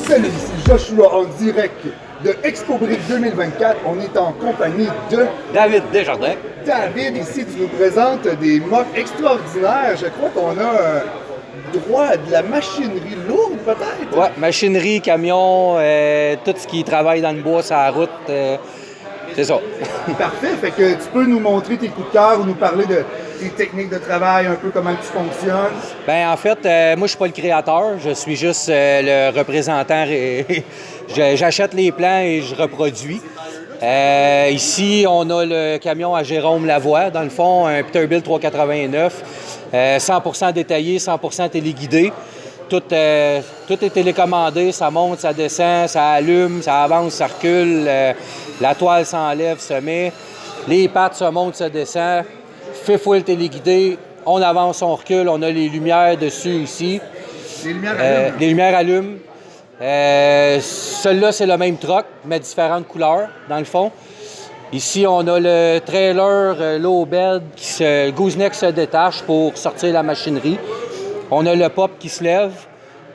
Salut, ici Joshua en direct de ExpoBrick 2024. On est en compagnie de David Desjardins. David. Ici, tu nous présentes des mocs extraordinaires. Je crois qu'on a droit à de la machinerie lourde, peut-être? Ouais, machinerie, camion, tout ce qui travaille dans le bois, sur la route, c'est ça. Parfait. Fait que tu peux nous montrer tes coups de cœur ou nous parler de tes techniques de travail, un peu comment tu fonctionnes. Ben en fait, moi je suis pas le créateur, je suis juste le représentant. J'achète les plans et je reproduis. Ici, on a le camion à Jérôme Lavoie, dans le fond, un Peterbilt 389, 100% détaillé, 100% téléguidé. Tout est télécommandé, ça monte, ça descend, ça allume, ça avance, ça recule, la toile s'enlève, se met, les pattes se montent, se descend, fait full téléguidé, on avance, on recule, on a les lumières dessus ici. Les lumières allument. Les lumières allument. Celui-là, c'est le même truck, mais différentes couleurs, dans le fond. Ici, on a le trailer low bed, le gooseneck se détache pour sortir la machinerie. On a le pop qui se lève.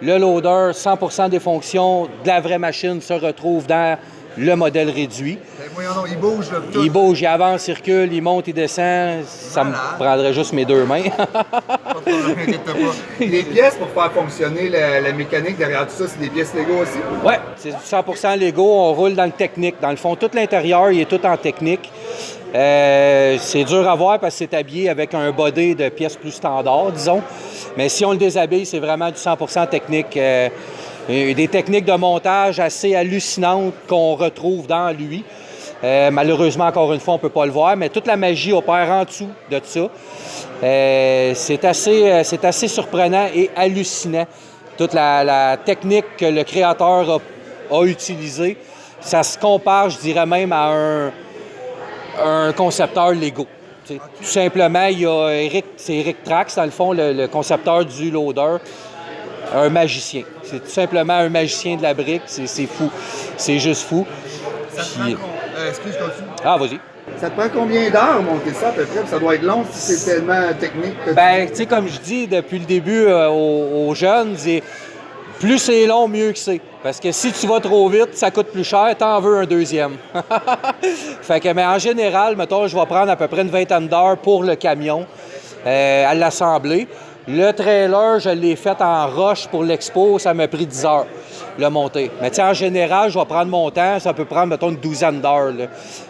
Le loader, 100% des fonctions de la vraie machine se retrouvent dans le modèle réduit. Ben, voyons donc, il bouge là, tout. Il bouge, il avance, il recule, il monte, il descend. Ça me prendrait juste mes deux mains. Les pièces pour faire fonctionner la mécanique derrière tout ça, c'est des pièces Lego aussi? Oui, c'est du 100% Lego. On roule dans le technique. Dans le fond, tout l'intérieur, il est tout en technique. C'est dur à voir parce que c'est habillé avec un body de pièces plus standards, disons. Mais si on le déshabille, c'est vraiment du 100% technique. Des techniques de montage assez hallucinantes qu'on retrouve dans lui. Malheureusement, encore une fois, on ne peut pas le voir, mais toute la magie opère en dessous de ça. C'est assez surprenant et hallucinant. Toute la technique que le créateur a utilisée, ça se compare, je dirais même, à un concepteur Lego. Tout simplement, il y a Eric Trax, dans le fond, le concepteur du loader, un magicien. C'est tout simplement un magicien de la brique. C'est fou. C'est juste fou. Excuse, continue. Ah, vas-y. Ça te prend combien d'heures monter ça à peu près? Ça doit être long si c'est tellement technique. Ben, tu sais, comme je dis depuis le début aux jeunes, plus c'est long, mieux que c'est. Parce que si tu vas trop vite, ça coûte plus cher, t'en veux un deuxième. Fait que, mais en général, mettons, je vais prendre à peu près une vingtaine d'heures pour le camion à l'assembler. Le trailer, je l'ai fait en roche pour l'expo, ça m'a pris 10 heures, le monter. Mais tu sais, en général, je vais prendre mon temps, ça peut prendre, mettons, une douzaine d'heures, là,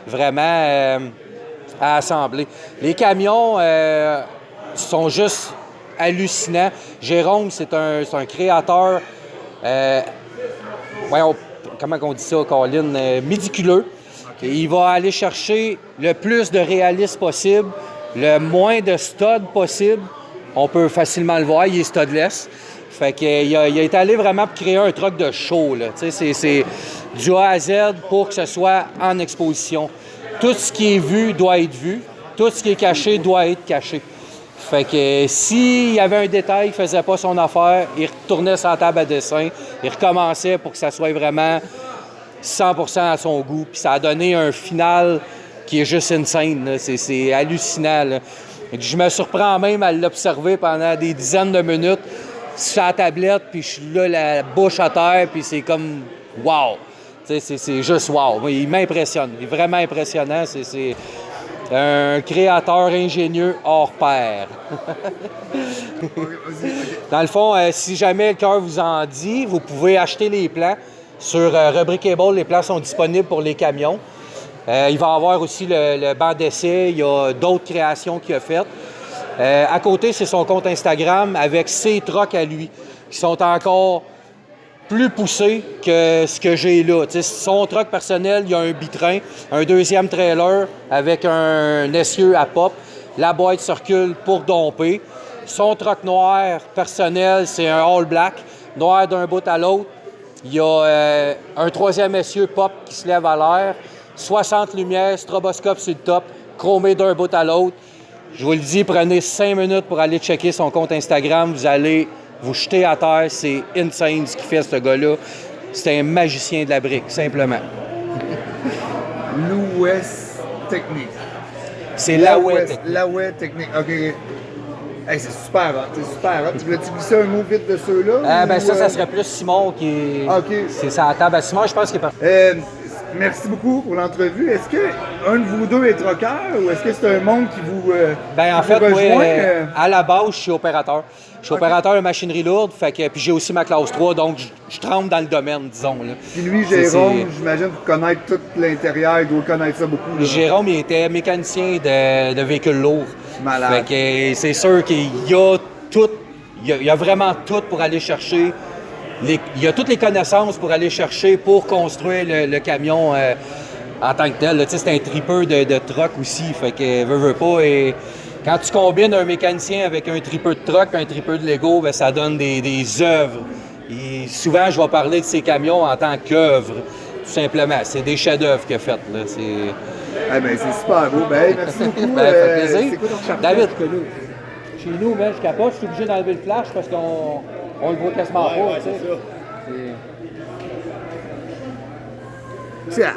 vraiment, à assembler. Les camions sont juste hallucinants. Jérôme, c'est un créateur, comment on dit ça, Colin, méticuleux. Okay. Il va aller chercher le plus de réalisme possible, le moins de studs possible. On peut facilement le voir, il est studless. Fait qu'il a été allé vraiment pour créer un truck de show, là. C'est du A à Z pour que ce soit en exposition. Tout ce qui est vu doit être vu. Tout ce qui est caché doit être caché. Fait que s'il y avait un détail qui ne faisait pas son affaire, il retournait sur la table à dessin, il recommençait pour que ça soit vraiment 100% à son goût. Puis ça a donné un final qui est juste insane, là. C'est hallucinant, là. Je me surprends même à l'observer pendant des dizaines de minutes sur la tablette, puis je suis là, la bouche à terre, puis c'est comme « wow ». C'est juste « wow ». Il m'impressionne. Il est vraiment impressionnant. C'est un créateur ingénieux hors pair. Dans le fond, si jamais le cœur vous en dit, vous pouvez acheter les plans. Sur Rebrickable, les plans sont disponibles pour les camions. Il va y avoir aussi le banc d'essai. Il y a d'autres créations qu'il a faites. À côté, c'est son compte Instagram avec ses trucks à lui, qui sont encore plus poussés que ce que j'ai là. T'sais, son truck personnel, il y a un bitrain, un deuxième trailer avec un essieu à pop. La boîte circule pour domper. Son truck noir personnel, c'est un all black, noir d'un bout à l'autre. Il y a un troisième essieu pop qui se lève à l'air. 60 lumières, stroboscope sur le top, chromé d'un bout à l'autre. Je vous le dis, prenez 5 minutes pour aller checker son compte Instagram. Vous allez vous jeter à terre. C'est insane ce qu'il fait, ce gars-là. C'est un magicien de la brique, simplement. L'Ouest Technique. C'est la Technique. La Technique, OK. Hey, c'est super hot, c'est super hot. Tu voulais-tu glisser un mot vite de ceux-là? Ben ça serait plus Simon qui est. OK. C'est ça à table. Simon, je pense qu'il est parti. Merci beaucoup pour l'entrevue. Est-ce qu'un de vous deux est troqueur ou est-ce que c'est un monde qui vous, Ben en qui fait, vous rejoint? moi, à la base, je suis opérateur. Je suis opérateur de machinerie lourde, fait que, puis j'ai aussi ma classe 3, donc je trempe dans le domaine, disons. Là. Puis lui, Jérôme, j'imagine pour connaître tout l'intérieur, il doit connaître ça beaucoup. Là. Jérôme, il était mécanicien de véhicules lourds. Malade. Fait que c'est sûr qu'il y a tout, il y a vraiment tout pour aller chercher. Il y a toutes les connaissances pour aller chercher pour construire le camion en tant que tel. Là, c'est un tripeur de truck aussi, fait que veut pas. Et quand tu combines un mécanicien avec un tripeur de truck et un tripeur de Lego, ben, ça donne des œuvres. Et souvent, je vais parler de ces camions en tant qu'œuvres, tout simplement. C'est des chefs-d'œuvre qu'il a fait. Là. Eh ben, c'est super beau. Ben, merci beaucoup. Ben, ça fait plaisir. C'est quoi ton charpent? David, chez nous, je capote, je suis obligé d'enlever le flash parce qu'on le voit quasiment pas. C'est ça.